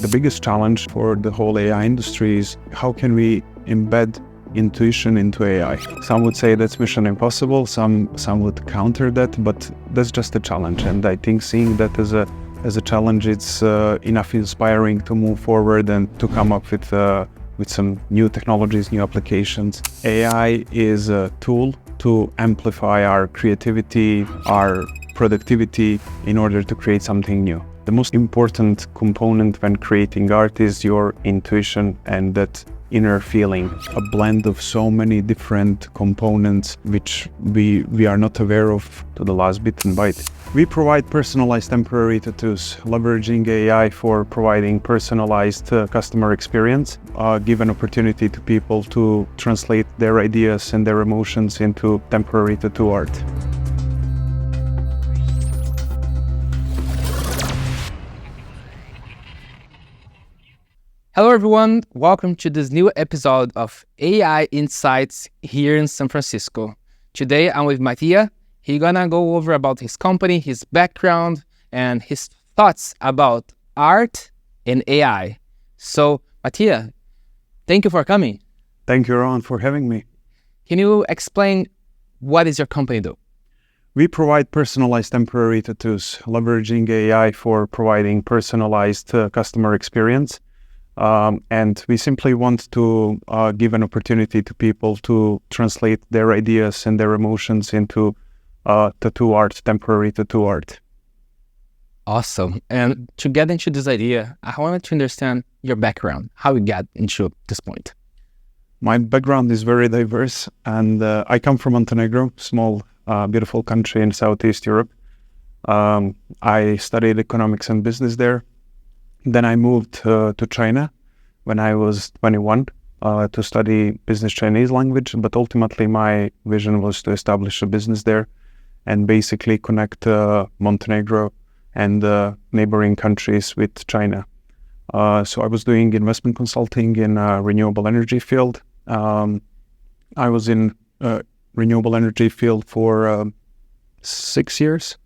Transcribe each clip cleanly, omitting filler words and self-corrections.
The biggest challenge for the whole AI industry is how can we embed intuition into AI? Some would say that's mission impossible, some would counter that, but that's just a challenge. And I think seeing that as a challenge, it's enough inspiring to move forward and to come up with some new technologies, new applications. AI is a tool to amplify our creativity, our productivity in order to create something new. The most important component when creating art is your intuition and that inner feeling, a blend of so many different components which we are not aware of to the last bit and byte. We provide personalized temporary tattoos, leveraging AI for providing personalized customer experience, give an opportunity to people to translate their ideas and their emotions into temporary tattoo art. Hello everyone, welcome to this new episode of AI Insights here in San Francisco. Today I'm with Matija. He's gonna go over about his company, his background, and his thoughts about art and AI. So Matija, thank you for coming. Thank you, Ron, for having me. Can you explain what does your company do? We provide personalized temporary tattoos, leveraging AI for providing personalized customer experience. And we simply want to give an opportunity to people to translate their ideas and their emotions into tattoo art, temporary tattoo art. Awesome. And to get into this idea, I wanted to understand your background, how you got into this point. My background is very diverse, and I come from Montenegro, small, beautiful country in Southeast Europe. I studied economics and business there. Then I moved to China when I was 21 to study business Chinese language, but ultimately my vision was to establish a business there and basically connect Montenegro and neighboring countries with China. So I was doing investment consulting in renewable energy field. I was in renewable energy field for 6 years.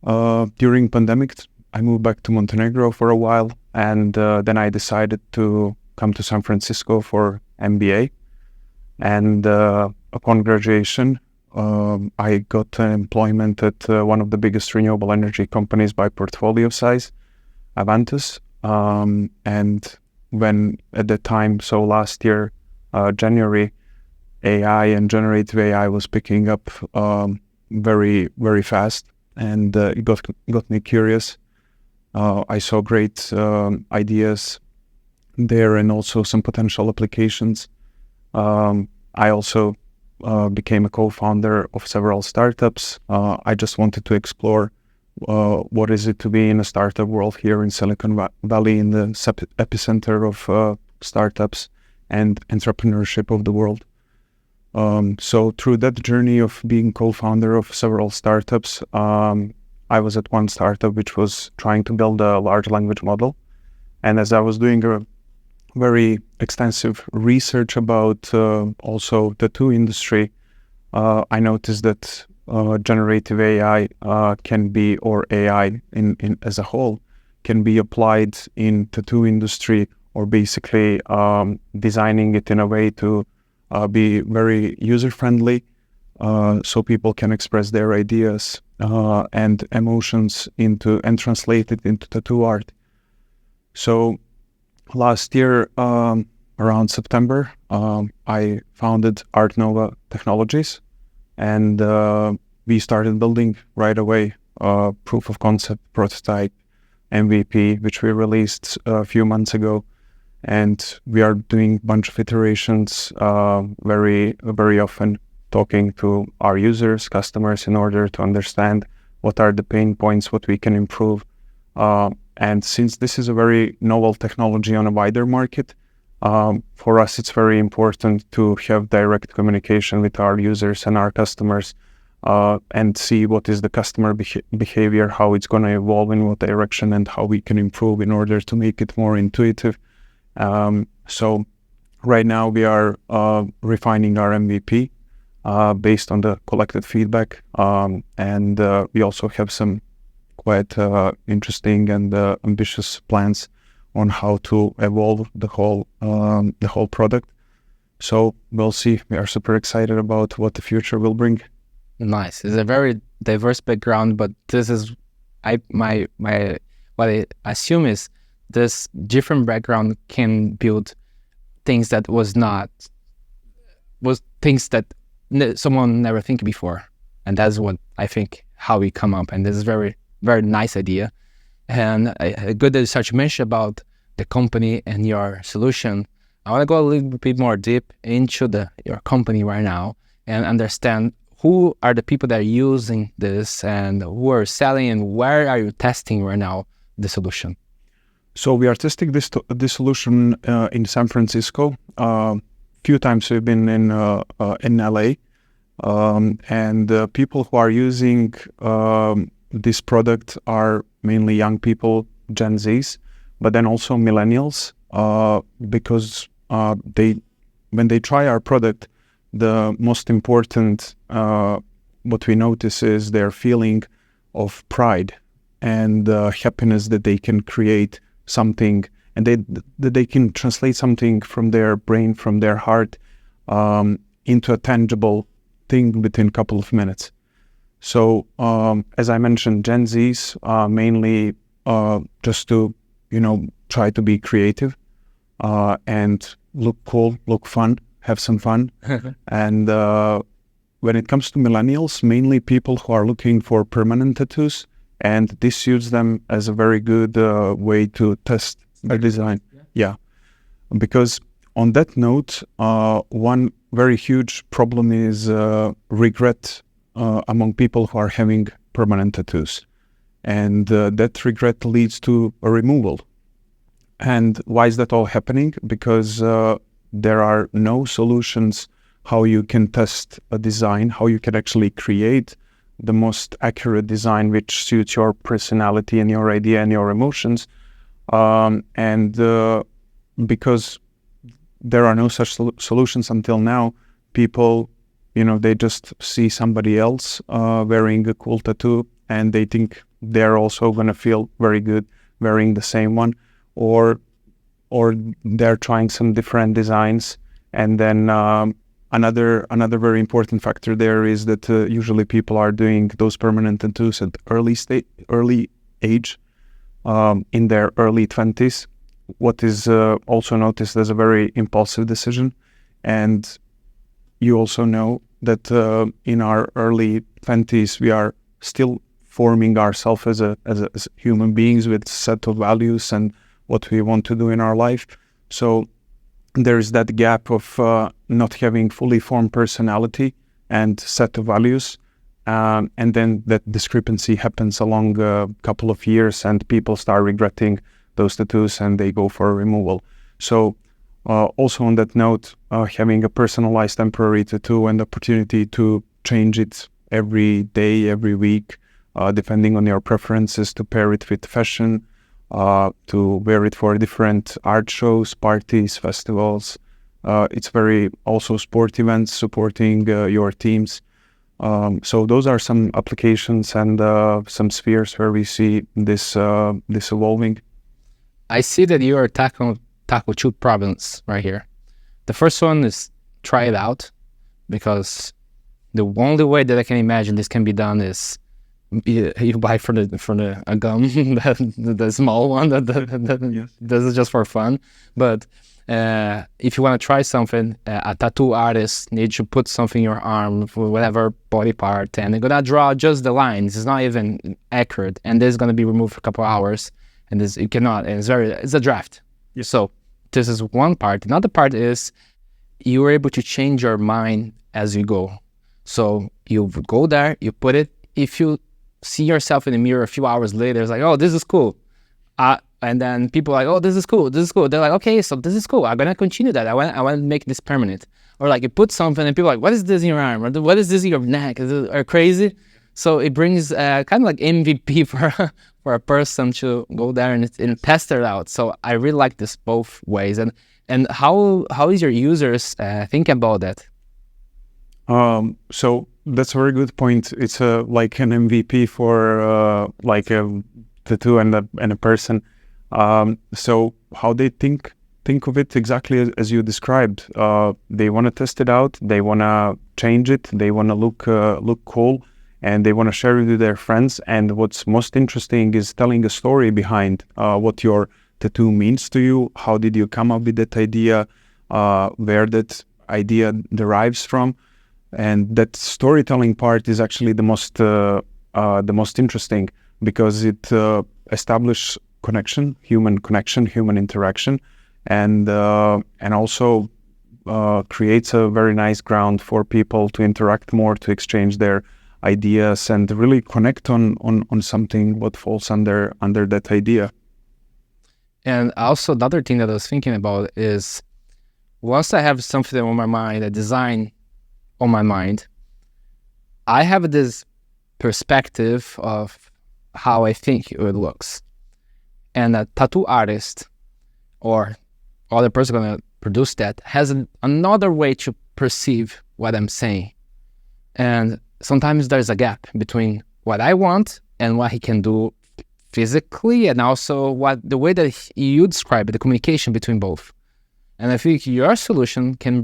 During pandemic, I moved back to Montenegro for a while, and then I decided to come to San Francisco for MBA. And upon graduation, I got employment at one of the biggest renewable energy companies by portfolio size, Avantus. And when at the time, so last year, January, AI and generative AI was picking up very, very fast, and it got me curious. I saw great ideas there and also some potential applications. I also became a co-founder of several startups. I just wanted to explore what is it to be in a startup world here in Silicon Valley, in the epicenter of startups and entrepreneurship of the world. So through that journey of being co-founder of several startups, I was at one startup which was trying to build a large language model. And as I was doing a very extensive research about also the tattoo industry, I noticed that generative AI can be, or AI in as a whole, can be applied in tattoo industry, or basically designing it in a way to be very user-friendly, so people can express their ideas and emotions and translate it into tattoo art. So last year, around September, I founded Art Nova Technologies, and we started building right away proof of concept, prototype, MVP, which we released a few months ago. And we are doing a bunch of iterations very, very often, talking to our users, customers, in order to understand what are the pain points, what we can improve. And since this is a very novel technology on a wider market, for us it's very important to have direct communication with our users and our customers, and see what is the customer behavior, how it's going to evolve, in what direction, and how we can improve in order to make it more intuitive. So right now we are refining our MVP based on the collected feedback, and we also have some quite interesting and ambitious plans on how to evolve the whole product. So we'll see. We are super excited about what the future will bring. Nice. It's a very diverse background, but this is what I assume is this different background can build things that was things that someone never think before, and that's what I think how we come up. And this is very, very nice idea, and good that you start to mention about the company and your solution. I want to go a little bit more deep into your company right now and understand who are the people that are using this and who are selling, and where are you testing right now the solution? So we are testing this solution in San Francisco. Few times we've been in LA, and people who are using this product are mainly young people, Gen Zs, but then also millennials, because when they try our product, the most important what we notice is their feeling of pride and happiness that they can create something, and that they can translate something from their brain, from their heart, into a tangible thing within a couple of minutes. So as I mentioned, Gen Zs mainly just to try to be creative and look cool, look fun, have some fun. And when it comes to millennials, mainly people who are looking for permanent tattoos, and this suits them as a very good way to test their design. Yeah. Because on that note, one very huge problem is regret among people who are having permanent tattoos. And that regret leads to a removal. And why is that all happening? Because there are no solutions how you can test a design, how you can actually create the most accurate design which suits your personality and your idea and your emotions. And because there are no such solutions until now, people, they just see somebody else wearing a cool tattoo, and they think they're also going to feel very good wearing the same one, or they're trying some different designs. And then another very important factor there is that usually people are doing those permanent tattoos at early age, in their early 20s, what is also noticed as a very impulsive decision. And you also know that in our early 20s, we are still forming ourselves as human beings with a set of values and what we want to do in our life. So there's that gap of not having fully formed personality and set of values. And then that discrepancy happens along a couple of years, and people start regretting those tattoos and they go for a removal. So also on that note, having a personalized temporary tattoo and the opportunity to change it every day, every week, depending on your preferences, to pair it with fashion, to wear it for different art shows, parties, festivals. It's very also sport events, supporting your teams. So those are some applications and some spheres where we see this evolving. I see that you are tackle two problems right here. The first one is try it out, because the only way that I can imagine this can be done is you buy for a gum, the small one that Yes. This is just for fun. But if you want to try something, a tattoo artist needs to put something in your arm for whatever body part, and they're gonna draw just the lines. It's not even accurate, and this is gonna be removed for a couple hours, and this you cannot. And it's a draft. Yes. So this is one part. Another part is you are able to change your mind as you go. So you go there, you put it. If you see yourself in the mirror a few hours later, it's like, oh, this is cool. And then people are like, oh, this is cool. They're like, okay, so this is cool. I'm going to continue that. I want to make this permanent. Or like you put something and people are like, what is this in your arm? Or what is this in your neck? Are crazy? So it brings kind of like MVP for a person to go there and test it out. So I really like this both ways. And how is your users think about that? So that's a very good point. It's like an MVP for like a tattoo and a person. So how they think of it exactly as you described. They want to test it out. They want to change it. They want to look cool, and they want to share it with their friends. And what's most interesting is telling a story behind what your tattoo means to you. How did you come up with that idea? Where that idea derives from, and that storytelling part is actually the most interesting, because it establishes human connection, human interaction, and also creates a very nice ground for people to interact more, to exchange their ideas, and really connect on something what falls under that idea. And also the other thing that I was thinking about is, once I have something on my mind, a design on my mind, I have this perspective of how I think it looks. And a tattoo artist or other person going to produce that has another way to perceive what I'm saying. And sometimes there's a gap between what I want and what he can do physically, and also the way that you describe it, the communication between both. And I think your solution can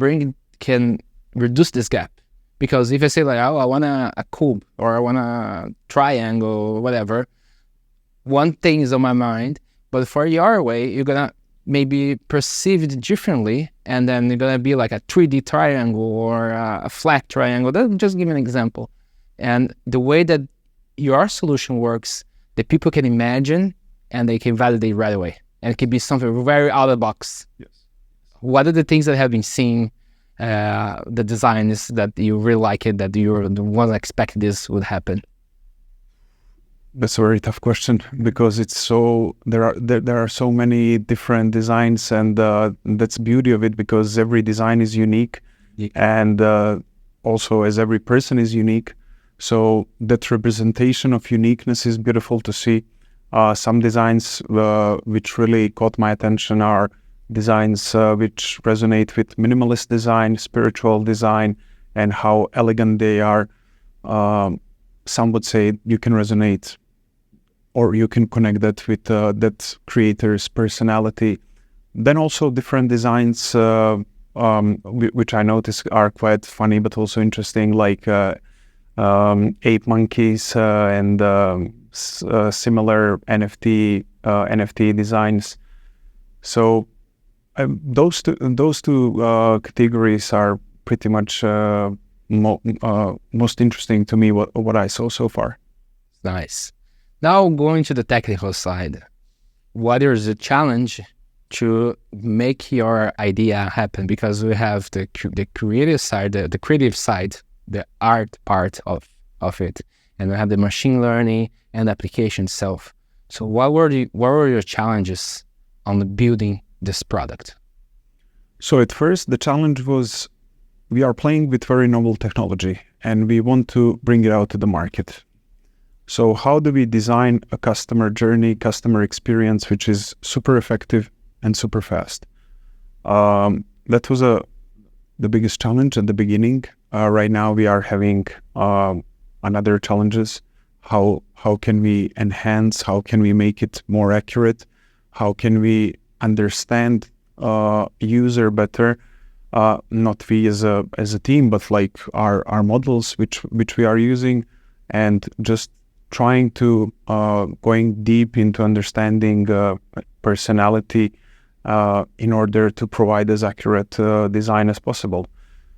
reduce this gap. Because if I say like, oh, I want a cube, or I want a triangle, or whatever, one thing is on my mind, but for your way, you're going to maybe perceive it differently, and then you're going to be like a 3D triangle or a flat triangle. Just give me an example. And the way that your solution works, the people can imagine and they can validate right away. And it can be something very out of the box. Yes. What are the things that have been seen, the designs that you really like it, that you wasn't expect this would happen? That's a very tough question, because it's so there are so many different designs, and that's the beauty of it, because every design is unique, and also as every person is unique. So that representation of uniqueness is beautiful to see. Some designs which really caught my attention are designs which resonate with minimalist design, spiritual design, and how elegant they are. Some would say you can resonate, or you can connect that with that creator's personality. Then also different designs which I notice are quite funny but also interesting, like ape monkeys and similar NFT designs. So those two categories are pretty much most interesting to me, what I saw so far. Nice. Now going to the technical side, what is the challenge to make your idea happen? Because we have the creative side, the creative side, the art part of it, and we have the machine learning and the application itself. So what were your challenges on building this product? So at first, the challenge was, we are playing with very novel technology and we want to bring it out to the market. So how do we design a customer journey, customer experience, which is super effective and super fast? That was the biggest challenge at the beginning. Right now we are having another challenges. How can we enhance? How can we make it more accurate? How can we understand user better? Not we as a team, but like our models which we are using, and just trying to going deep into understanding personality in order to provide as accurate design as possible.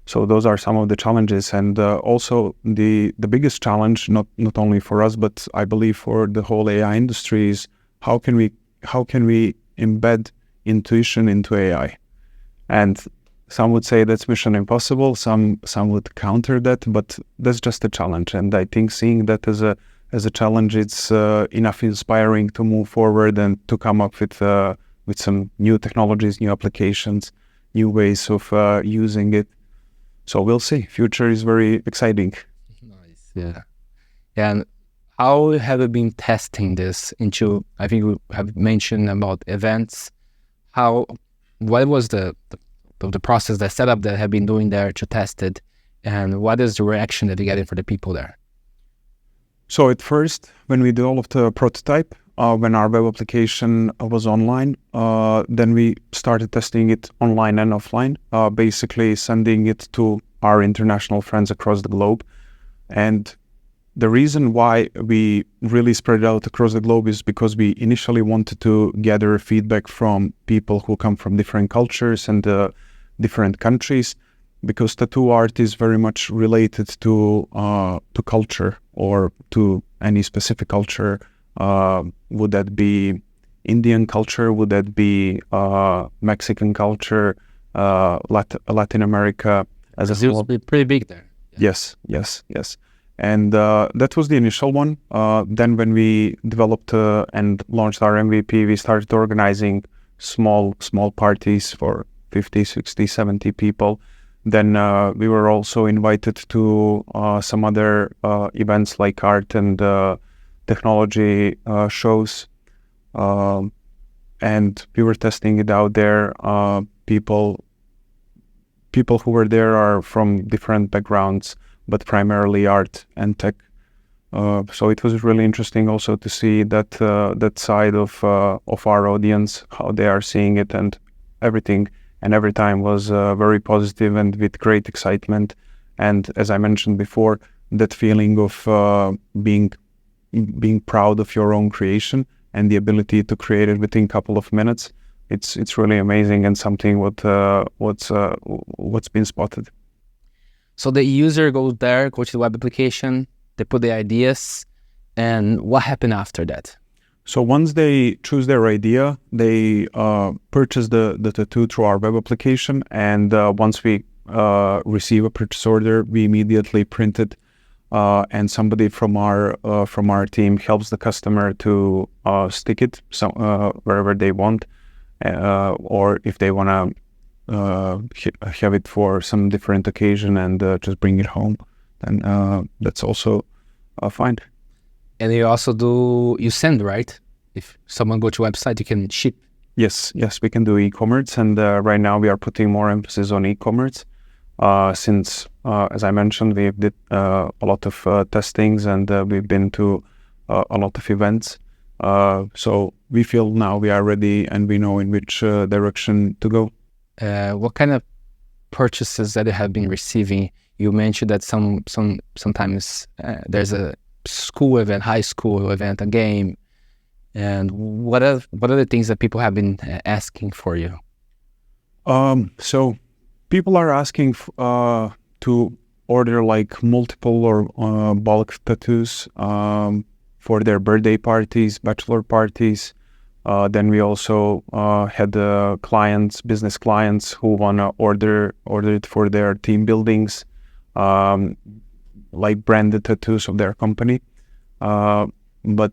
So those are some of the challenges, and also the biggest challenge, not only for us, but I believe for the whole AI industry, is how can we embed intuition into AI? And some would say that's mission impossible. Some would counter that, but that's just a challenge. And I think seeing that as a challenge, it's enough inspiring to move forward and to come up with some new technologies, new applications, new ways of using it. So we'll see. Future is very exciting. Nice. Yeah. And how have you been testing this into, I think we have mentioned about events. What was the process, the setup that have been doing there to test it, and what is the reaction that you're getting for the people there? So at first, when we did all of the prototype, when our web application was online, then we started testing it online and offline, basically sending it to our international friends across the globe. And the reason why we really spread it out across the globe is because we initially wanted to gather feedback from people who come from different cultures and different countries, because tattoo art is very much related to culture, or to any specific culture. Would that be Indian culture? Would that be Mexican culture? Latin America as a Brazil's whole? pretty big there. Yes. And that was the initial one. Then when we developed and launched our MVP, we started organizing small parties for 50, 60, 70 people. Then we were also invited to some other events like art and technology shows. And we were testing it out there. People who were there are from different backgrounds, but primarily art and tech. So it was really interesting also to see that side of our audience, how they are seeing it, and everything. And every time was very positive and with great excitement. And as I mentioned before, that feeling of being proud of your own creation and the ability to create it within a couple of minutes. It's really amazing, and something what's been spotted. So the user goes there, go to the web application, they put the ideas, and what happened after that? So once they choose their idea, they purchase the tattoo through our web application, and once we receive a purchase order, we immediately print it, and somebody from our team helps the customer to stick it wherever they want, or if they want to have it for some different occasion and just bring it home, then that's also fine. And you send, right? If someone go to a website, you can ship. Yes, we can do e-commerce, and right now we are putting more emphasis on e-commerce, since, as I mentioned, we did a lot of testings, and we've been to a lot of events. So we feel now we are ready, and we know in which direction to go. What kind of purchases that you have been receiving? You mentioned that sometimes there's a school event, high school event, a game, and what are the things that people have been asking for you? So people are asking to order like multiple or bulk tattoos for their birthday parties, bachelor parties. Then we also had business clients who want to order it for their team buildings, like branded tattoos of their company. But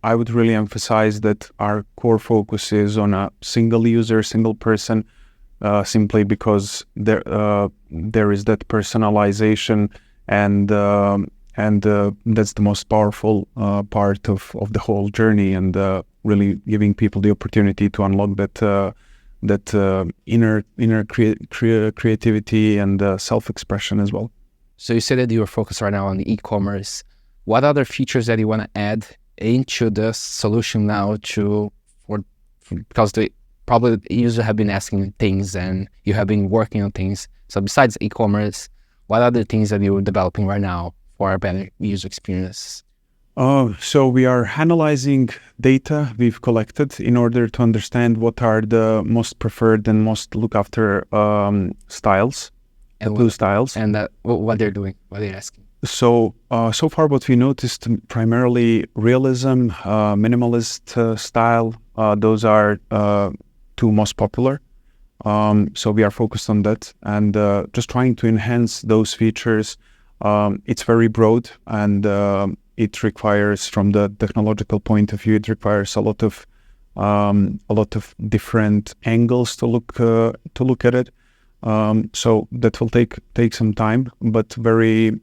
I would really emphasize that our core focus is on a single user, single person, simply because there is that personalization, and that's the most powerful part of the whole journey, and really giving people the opportunity to unlock that inner creativity and self-expression as well. So you said that you are focused right now on the e-commerce. What other features that you want to add into the solution now because probably the user have been asking things and you have been working on things. So besides e-commerce, what other things that you're developing right now for a better user experience? So we are analyzing data we've collected in order to understand what are the most preferred and most looked after styles, tattoo styles. And what they're doing, what they're asking. So far what we noticed, primarily realism, minimalist style, those are two most popular. So we are focused on that, and just trying to enhance those features. It's very broad, and it requires, from the technological point of view, it requires a lot of different angles to look at it. So that will take some time, but very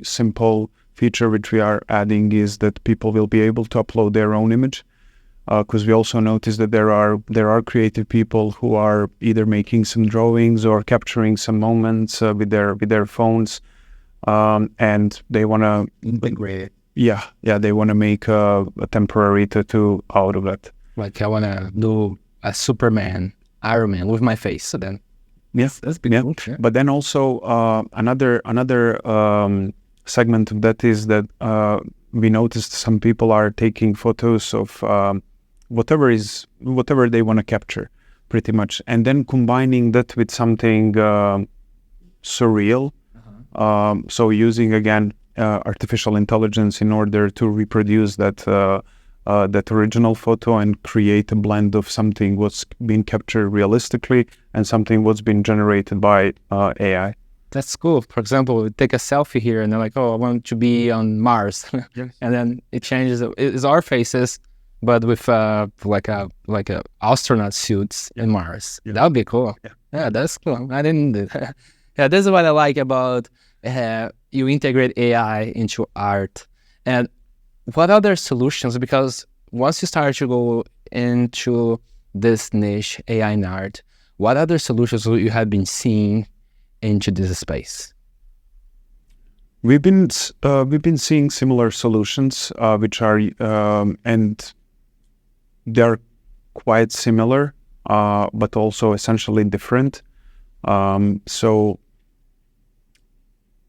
simple feature which we are adding is that people will be able to upload their own image, because we also noticed that there are creative people who are either making some drawings or capturing some moments with their phones, and they want to Yeah, they want to make a temporary tattoo out of it. Like I want to do a Superman, Iron Man with my face. So then, that's big. Yeah. Cool. Yeah. But then also another segment of that is that we noticed some people are taking photos of whatever they want to capture, pretty much, and then combining that with something surreal. So using again artificial intelligence in order to reproduce that original photo and create a blend of something what's been captured realistically and something what's been generated by AI. That's cool. For example, we take a selfie here and they're like, oh, I want to be on Mars. Yes. And then it changes. It's our faces, but with like a astronaut suits in Mars. Yeah. That would be cool. Yeah, that's cool. I didn't do that. Yeah, this is what I like about you integrate AI into art. And what other solutions? Because once you start to go into this niche, AI in art, what other solutions you have been seeing into this space? We've been seeing similar solutions, which are and they're quite similar, but also essentially different. So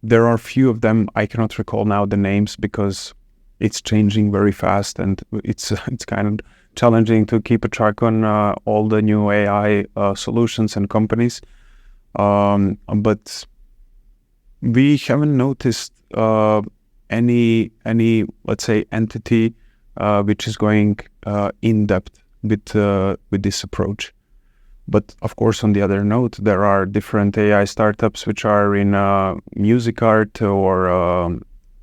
there are few of them. I cannot recall now the names because it's changing very fast, and it's kind of challenging to keep a track on all the new AI solutions and companies. But we haven't noticed any let's say entity which is going in depth with this approach. But of course, on the other note, there are different AI startups which are in music art or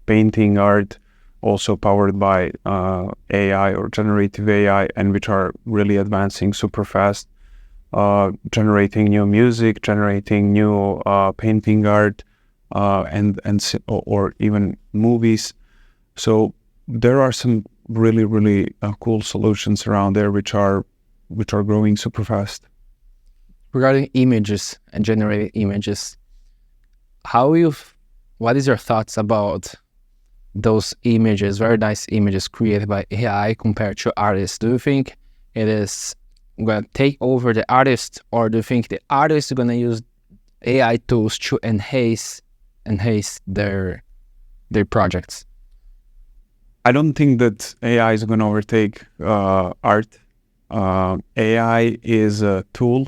painting art, also powered by AI or generative AI, and which are really advancing super fast, generating new music, generating new painting art, or even movies. So there are some really cool solutions around there which are growing super fast. Regarding images and generated images, what is your thoughts about those images, very nice images created by AI compared to artists? Do you think it is going to take over the artist, or do you think the artist is going to use AI tools to enhance their projects? I don't think that AI is going to overtake art. AI is a tool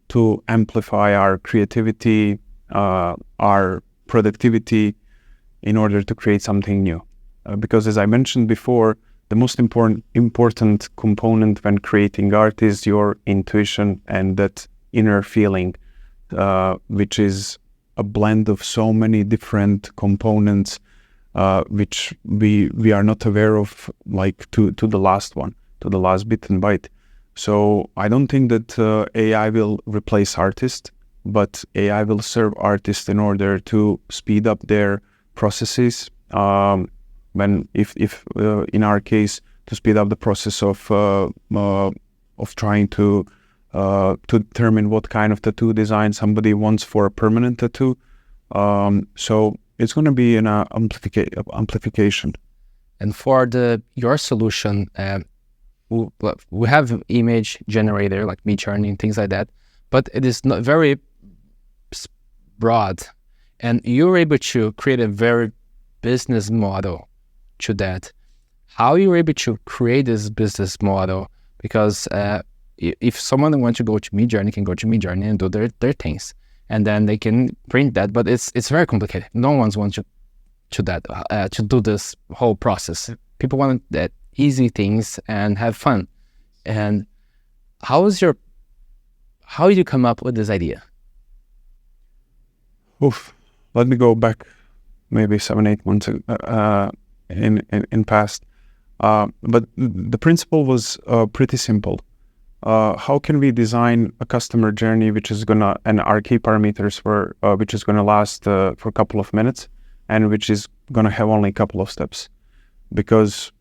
to amplify our creativity, our productivity, in order to create something new. Because as I mentioned before, the most important component when creating art is your intuition and that inner feeling, which is a blend of so many different components, which we are not aware of, like to the last bit and byte. So I don't think that AI will replace artists, but AI will serve artists in order to speed up their processes. If in our case, to speed up the process of trying to determine what kind of tattoo design somebody wants for a permanent tattoo. So it's going to be an amplification. And for your solution, we have image generator like Midjourney and things like that, but it is not very broad, and you're able to create a very business model to that. How you're able to create this business model? Because if someone wants to go to Midjourney, can go to Midjourney and do their things, and then they can print that. But it's very complicated. No one wants to do this whole process. People want that easy things and have fun. And how did you come up with this idea? Let me go back maybe 7-8 months in past. But the principle was pretty simple. How can we design a customer journey which is and our key parameters were which is gonna last for a couple of minutes and which is gonna have only a couple of steps? Because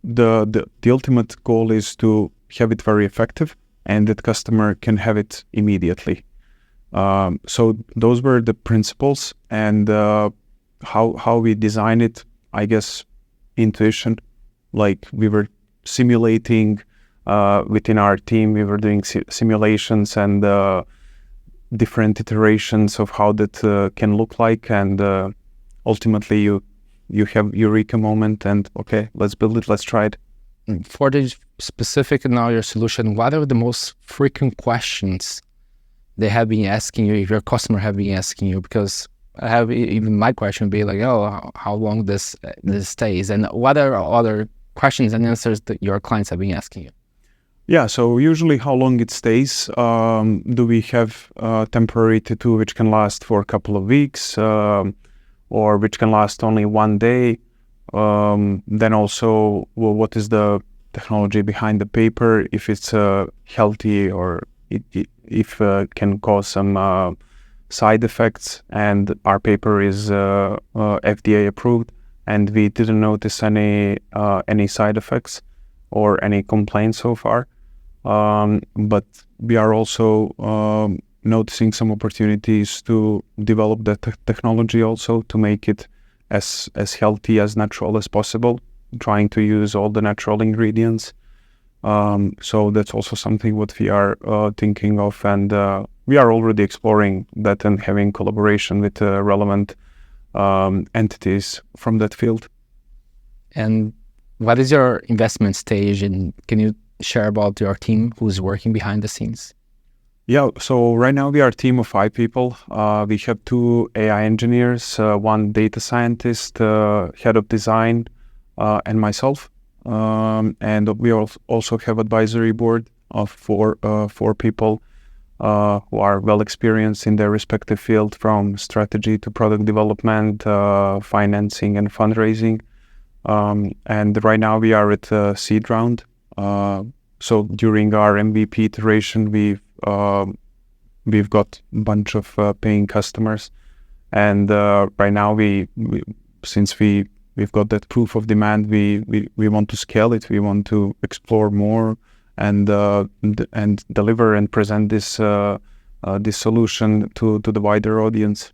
the ultimate goal is to have it very effective and that customer can have it immediately. So those were the principles, and how we design it I guess, intuition. Like we were simulating within our team, we were doing simulations and different iterations of how that can look like, and ultimately you have eureka moment, and okay, let's build it, let's try it. For the specific now your solution, what are the most frequent questions they have been asking you, if your customer have been asking you? Because I have even my question would be like, oh, how long this stays, and what are other questions and answers that your clients have been asking you? Yeah, so usually how long it stays. Do we have temporary T2 which can last for a couple of weeks, or which can last only one day? Then also, well, what is the technology behind the paper, if it's healthy, or if can cause some side effects, and our paper is FDA approved, and we didn't notice any side effects or any complaints so far. But we are also noticing some opportunities to develop the technology also to make it as healthy, as natural as possible, trying to use all the natural ingredients. So that's also something what we are thinking of, and we are already exploring that and having collaboration with relevant entities from that field. And what is your investment stage, and can you share about your team who's working behind the scenes? Yeah, so right now we are a team of 5 people. We have 2 AI engineers, 1 data scientist, head of design, and myself. And we also have advisory board of 4 people who are well experienced in their respective field, from strategy to product development, financing and fundraising. And right now we are at a seed round. So during our MVP iteration, we've got a bunch of paying customers, and right now since we've got that proof of demand, we want to scale it. We want to explore more and deliver and present this solution to the wider audience.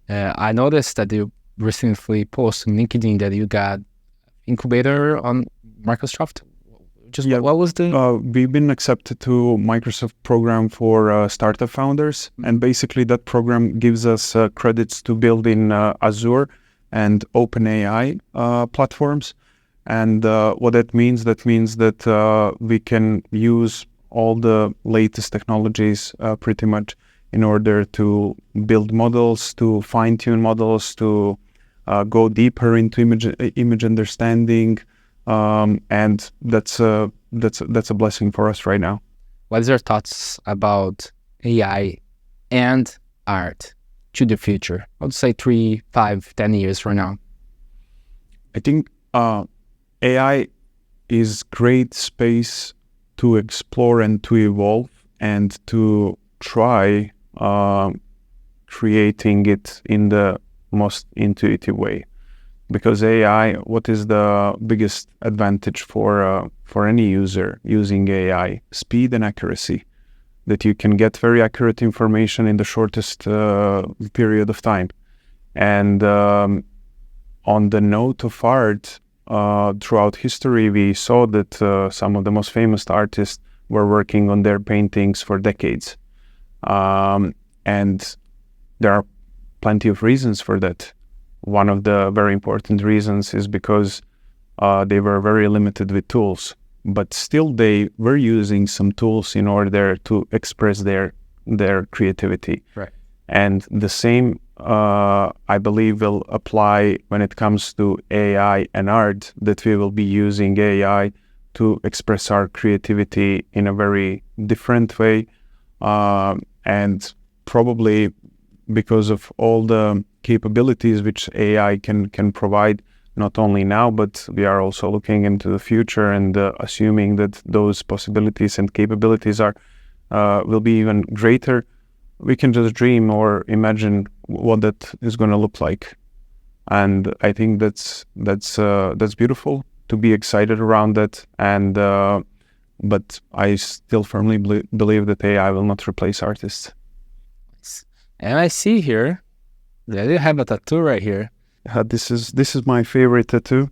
I noticed that you recently posted on LinkedIn that you got incubator on Microsoft. What was the... we've been accepted to Microsoft program for startup founders, and basically that program gives us credits to build in Azure and OpenAI platforms. And what that means that we can use all the latest technologies pretty much in order to build models, to fine-tune models, to go deeper into image understanding. And that's a blessing for us right now. What is your thoughts about AI and art to the future? I would say 3, 5, 10 years from now. I think AI is great space to explore and to evolve and to try creating it in the most intuitive way. Because AI, what is the biggest advantage for any user using AI? Speed and accuracy. That you can get very accurate information in the shortest period of time. And on the note of art, throughout history, we saw that some of the most famous artists were working on their paintings for decades. And there are plenty of reasons for that. One of the very important reasons is because they were very limited with tools, but still they were using some tools in order to express their creativity. Right. And the same, I believe, will apply when it comes to AI and art, that we will be using AI to express our creativity in a very different way. And probably because of all the capabilities which AI can provide, not only now, but we are also looking into the future and assuming that those possibilities and capabilities will be even greater. We can just dream or imagine what that is going to look like, and I think that's beautiful to be excited around that. And but I still firmly believe that AI will not replace artists. And I see here that you have a tattoo right here. This is my favorite tattoo.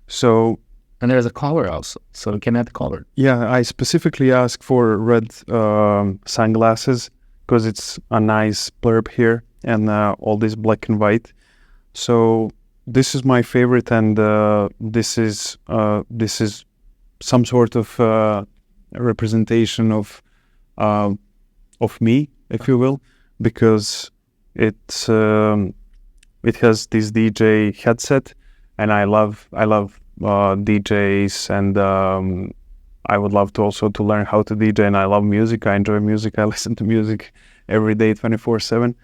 So And there's a color also, so you can add color. yeah, I specifically asked for red sunglasses because it's a nice blurb here, and all this black and white. So this is my favorite, and this is some sort of representation of me, if you will, because it has this DJ headset, and I love DJs, and I would love to also to learn how to DJ, and I love music. I enjoy music. I listen to music every day, 24/7.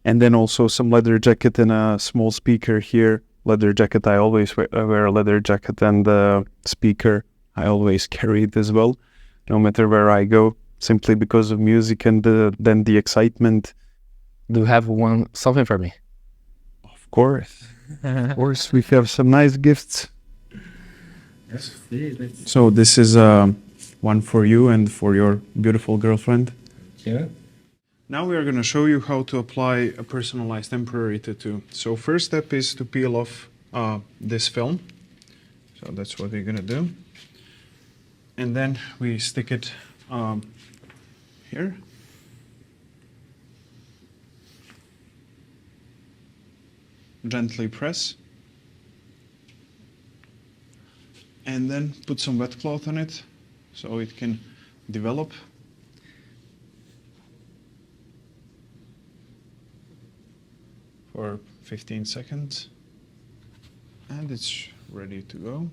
And then also some leather jacket and a small speaker here. Leather jacket, I always wear a leather jacket, and speaker, I always carry it as well, no matter where I go, simply because of music and then the excitement. Do you have something for me? Of course. Of course, we have some nice gifts. So this is one for you and for your beautiful girlfriend. Yeah. Now we are going to show you how to apply a personalized temporary tattoo. So first step is to peel off this film. So that's what we're going to do. And then we stick it here. Gently press. And then put some wet cloth on it so it can develop. For 15 seconds, and it's ready to go.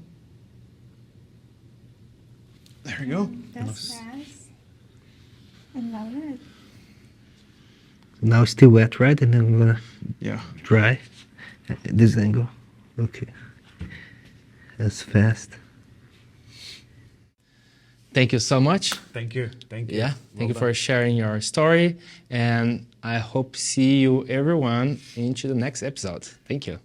There we go. That's fast. I love it. Now it's still wet, right? And then I'm gonna Yeah. dry at this angle. Okay. That's fast. Thank you so much. Thank you. Thank you. Yeah, thank Well you done. for sharing your story, and I hope see you everyone into the next episode. Thank you.